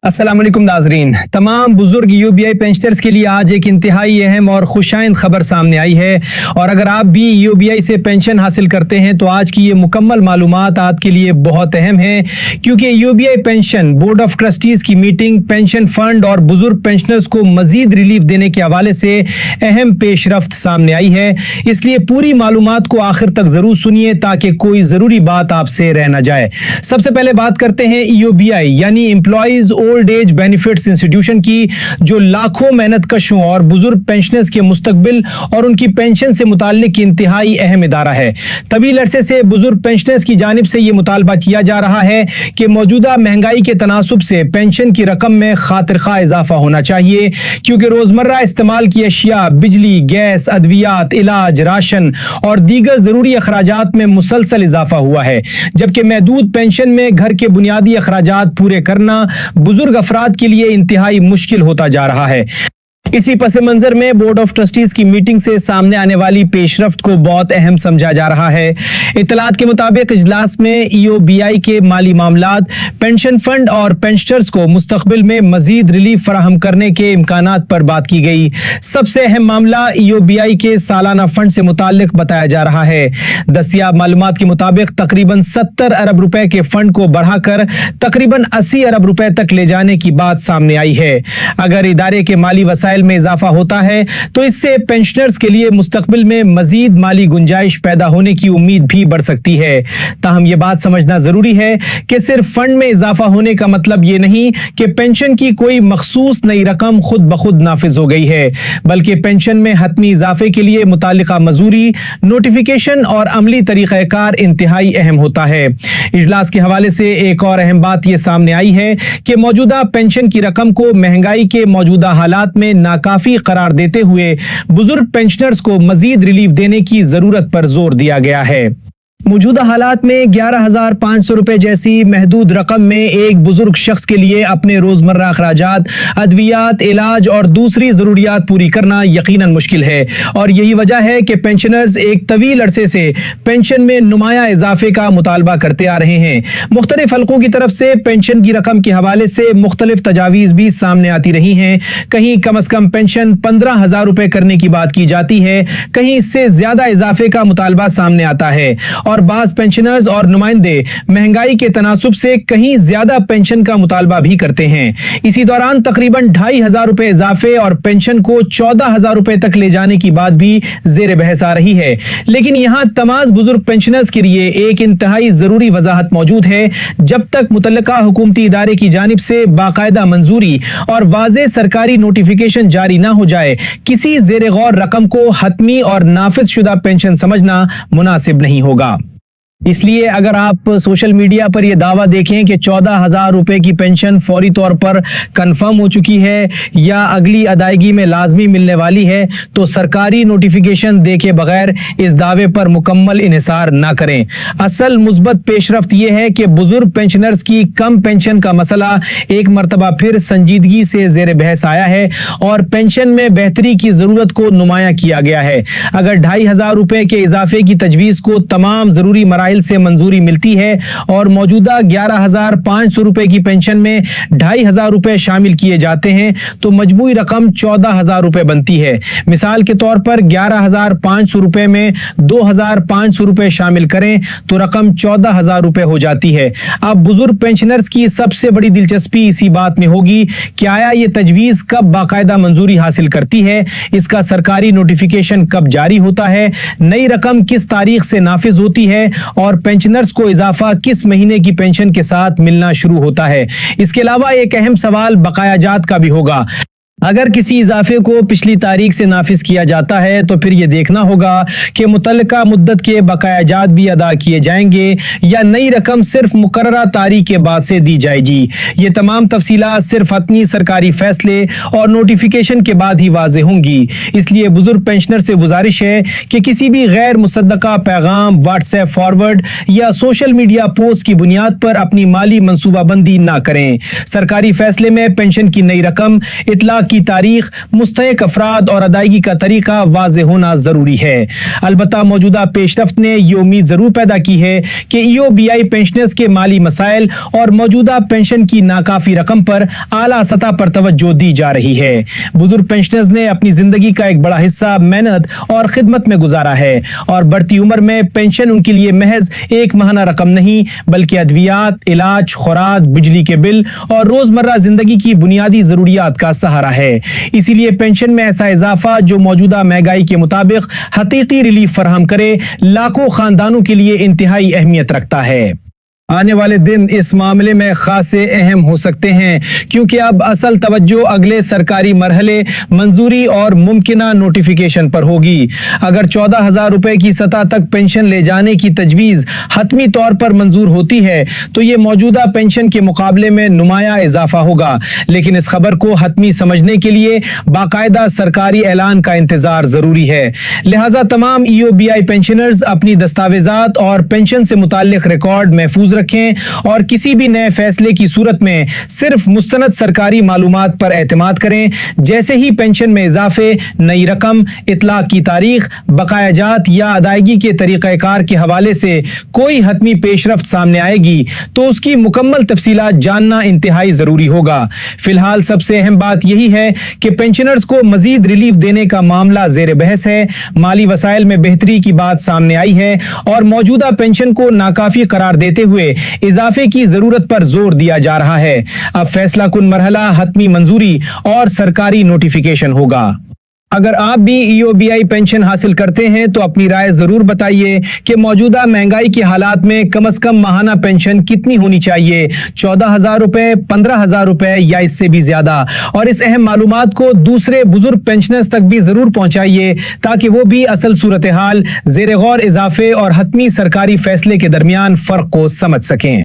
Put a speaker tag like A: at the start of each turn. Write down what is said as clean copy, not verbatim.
A: अस्सलाम वालेकुम नाजरीन। तमाम बुजुर्ग यूबीआई पेंशनर्स के लिए आज एक इंतहाई अहम और खुशाइंद खबर सामने आई है। और अगर आप भी यूबीआई से पेंशन हासिल करते हैं तो आज की ये मुकम्मल मालूमात आपके लिए बहुत अहम है, क्योंकि UBI pension board of trustees की मीटिंग पेंशन फंड और बुजुर्ग पेंशनर्स को मजीद रिलीफ देने के हवाले से अहम पेशरफ्त सामने आई है। इसलिए पूरी मालूमात को आखिर तक जरूर सुनिए ताकि कोई जरूरी बात आपसे रह न जाए। सबसे पहले बात करते हैं यूबीआई यानी employees old age benefits institution की, जो लाखों मेहनत कशों और बुजुर्ग पेंशनर्स के मुस्तकबिल और उनकी पेंशन से मुताल्लिक इंतहाई अहम इदारा है। तवील अरसे से बुजुर्ग पेंशनर्स की जानिब से ये मुतालबा किया जा रहा है कि मौजूदा महंगाई के तनासुब से पेंशन की रकम में खातिरखा इजाफा होना चाहिए, क्योंकि रोजमर्रा इस्तेमाल की अशिया, बिजली, गैस, अद्वियात, इलाज, राशन और दीगर जरूरी अखराजात में मुसलसल इजाफा हुआ है, जबकि महदूद पेंशन में घर के बुनियादी अखराजात पूरे करना बुजुर्ग अफराद के लिए इंतहाई मुश्किल होता जा रहा है। इसी पस मंजर में बोर्ड ऑफ ट्रस्टीज की मीटिंग से सामने आने वाली पेशरफ्त को बहुत अहम समझा जा रहा है। इत्तलात के मुताबिक इजलास में ईओबीआई के माली मामलात, पेंशन फंड और पेंशनर्स को मुस्तकबिल में मजीद रिलीफ फराहम करने के इम्कानात पर बात की गई। सबसे अहम मामला ईओबीआई के सालाना फंड से मुताल्लिक बताया जा रहा है। दस्तियाब मालूमात के मुताबिक तकरीबन 70 अरब रुपए के फंड को बढ़ाकर तकरीबन 80 अरब रुपए तक ले जाने की बात सामने आई है। अगर इदारे के माली वसाइल में इजाफा होता है तो इससे पेंशनर्स के लिए मुस्तकबिल में मजीद माली गुंजाइश पैदा होने की उम्मीद भी बढ़ सकती है। ताहम यह बात समझना जरूरी है कि सिर्फ फंड में इजाफा होने का मतलब यह नहीं कि पेंशन की कोई मखसूस नई रकम खुद ब खुद नाफिज हो गई है, बल्कि पेंशन में हतमी इजाफे के लिए मुतालिका मजूरी, नोटिफिकेशन और अमली तरीक़ाकार इंतहाई अहम होता है। इजलास के हवाले से एक और अहम बात यह सामने आई है कि मौजूदा पेंशन की रकम को महंगाई के मौजूदा हालात में नाकाफी करार देते हुए बुजुर्ग पेंशनर्स को मजीद रिलीफ देने की जरूरत पर जोर दिया गया है। मौजूदा हालात में 11,500 रुपए जैसी महदूद रकम में एक बुजुर्ग शख्स के लिए अपने रोजमर्रा अखराजात, अद्वियात, इलाज और दूसरी जरूरियात पूरी करना यकीनन मुश्किल है। और यही वजह है कि पेंशनर्स एक तवील अरसे से पेंशन में नुमाया इजाफे का मुतालबा करते आ रहे हैं। मुख्तलिफ हलकों की तरफ से पेंशन की रकम के हवाले से मुख्तलिफ तजावीज़ भी सामने आती रही हैं। कहीं कम अज कम पेंशन 15,000 रुपए करने की बात की जाती है, कहीं इससे ज्यादा इजाफे का मुतालबा सामने आता है और बाज पेंशनर्स और नुमाइंदे महंगाई के तनासुब से कहीं ज्यादा पेंशन का मुतालबा भी करते हैं। इसी दौरान तकरीबन 2,500 रुपए इजाफे और पेंशन को 14,000 रुपए तक ले जाने की बात भी जेर बहस आ रही है। लेकिन यहाँ तमाम बुजुर्ग पेंशनर्स के लिए एक इंतहाई जरूरी वजाहत मौजूद है। जब तक मुतल्लिका हुकूमती इदारे की जानिब से बाकायदा मंजूरी और वाज़ेह सरकारी नोटिफिकेशन जारी ना हो जाए, किसी जेर गौर रकम को हतमी और नाफिज शुदा पेंशन समझना मुनासिब नहीं होगा। इसलिए अगर आप सोशल मीडिया पर यह दावा देखें कि 14,000 रुपए की पेंशन फौरी तौर पर कंफर्म हो चुकी है या अगली अदायगी में लाजमी मिलने वाली है, तो सरकारी नोटिफिकेशन देखे बगैर इस दावे पर मुकम्मल इन्हिसार ना करें। असल मुस्बत पेशरफ्त यह है कि बुजुर्ग पेंशनर्स की कम पेंशन का मसला एक मरतबा फिर संजीदगी से जेर बहस आया है और पेंशन में बेहतरी की जरूरत को नुमाया किया गया है। अगर 2,500 रुपए के इजाफे की तजवीज़ को तमाम जरूरी मराइल से मंजूरी मिलती है और मौजूदा 11,500 रुपए की पेंशन में 2,500 रुपए शामिल किए जाते हैं, तो मजमूई रकम 14,000 रुपए बनती है। मिसाल के तौर पर 11,500 रुपए में 2,500 रुपए शामिल करें तो रकम 14,000 रुपए हो जाती है। अब बुजुर्ग पेंशनर्स की सबसे बड़ी दिलचस्पी इसी बात में होगी कि आया ये तजवीज कब बाकायदा मंजूरी हासिल करती है, इसका सरकारी नोटिफिकेशन कब जारी होता है, नई रकम किस तारीख से नाफिज होती है और पेंशनर्स को इजाफा किस महीने की पेंशन के साथ मिलना शुरू होता है। इसके अलावा एक अहम सवाल बकायाजात का भी होगा। अगर किसी इजाफे को पिछली तारीख से नाफिज किया जाता है तो फिर यह देखना होगा कि मुतल्लिका मुद्दत के बकायाजात भी अदा किए जाएंगे या नई रकम सिर्फ मुकर्ररा तारीख के बाद से दी जाएगी। ये तमाम तफसीलात सिर्फ अपनी सरकारी फैसले और नोटिफिकेशन के बाद ही वाज़ेह होंगी। इसलिए बुजुर्ग पेंशनर से गुजारिश है कि किसी भी गैर मुसद्दका पैगाम, व्हाट्सएप फॉरवर्ड या सोशल मीडिया पोस्ट की बुनियाद पर अपनी माली मनसूबाबंदी ना करें। सरकारी फैसले में पेंशन की नई रकम इतला की तारीख, मुस्तहिक अफराद और अदायगी का तरीका वाज़ेह होना जरूरी है। अलबत्ता मौजूदा पेशरफ्त ने ये उम्मीद जरूर पैदा की है कि EOBI पेंशनर्स के माली मसाइल और मौजूदा पेंशन की नाकाफी रकम पर आला सतह पर तवज्जो दी जा रही है। बुजुर्ग पेंशनर्स ने अपनी जिंदगी का एक बड़ा हिस्सा मेहनत और खिदमत में गुजारा है और बढ़ती उम्र में पेंशन उनके लिए महज एक माहाना रकम नहीं बल्कि अद्वियात, इलाज, खुराक, बिजली के बिल और रोजमर्रा जिंदगी की बुनियादी जरूरियात का सहारा है। इसीलिए पेंशन में ऐसा इजाफा जो मौजूदा महंगाई के मुताबिक हकीकी रिलीफ फराहम करे, लाखों खानदानों के लिए इंतहाई अहमियत रखता है। आने वाले दिन इस मामले में खासे अहम हो सकते हैं क्योंकि अब असल तवज्जो अगले सरकारी मरहले, मंजूरी और मुमकिना नोटिफिकेशन पर होगी। अगर 14,000 रुपए की सतह तक पेंशन ले जाने की तजवीज़ हतमी तौर पर मंजूर होती है तो ये मौजूदा पेंशन के मुकाबले में नुमाया इजाफा होगा, लेकिन इस खबर को हतमी समझने के लिए बाकायदा सरकारी ऐलान का इंतजार जरूरी है। लिहाजा तमाम EOBI पेंशनर्स अपनी दस्तावेजात और पेंशन से मुताल्लिक रिकॉर्ड महफूज रखें और किसी भी नए फैसले की सूरत में सिर्फ मुस्तनद सरकारी मालूमात पर एतमाद करें। जैसे ही पेंशन में इजाफे, नई रकम, इतलाक की तारीख, बकायाजात या अदायगी के तरीक़ाकार के हवाले से कोई हतमी पेशरफ्त सामने आएगी तो उसकी मुकम्मल तफसीलात जानना इंतहाई जरूरी होगा। फिलहाल सबसे अहम बात यही है कि पेंशनर्स को मजीद रिलीफ देने का मामला जेर बहस है। माली वसाइल में बेहतरी की बात सामने आई है और मौजूदा पेंशन को नाकाफी करार देते हुए इजाफे की जरूरत पर जोर दिया जा रहा है। अब फैसला कुन मरहला हतमी मंजूरी और सरकारी नोटिफिकेशन होगा। अगर आप भी EOBI पेंशन हासिल करते हैं तो अपनी राय जरूर बताइए कि मौजूदा महंगाई के हालात में कम से कम माहाना पेंशन कितनी होनी चाहिए, 14,000 रुपए, 15,000 रुपए या इससे भी ज्यादा। और इस अहम मालूमात को दूसरे बुजुर्ग पेंशनर्स तक भी जरूर पहुंचाइए ताकि वो भी असल सूरत हाल, जेर गौर इजाफे और हतमी सरकारी फैसले के दरमियान फर्क को समझ सकें।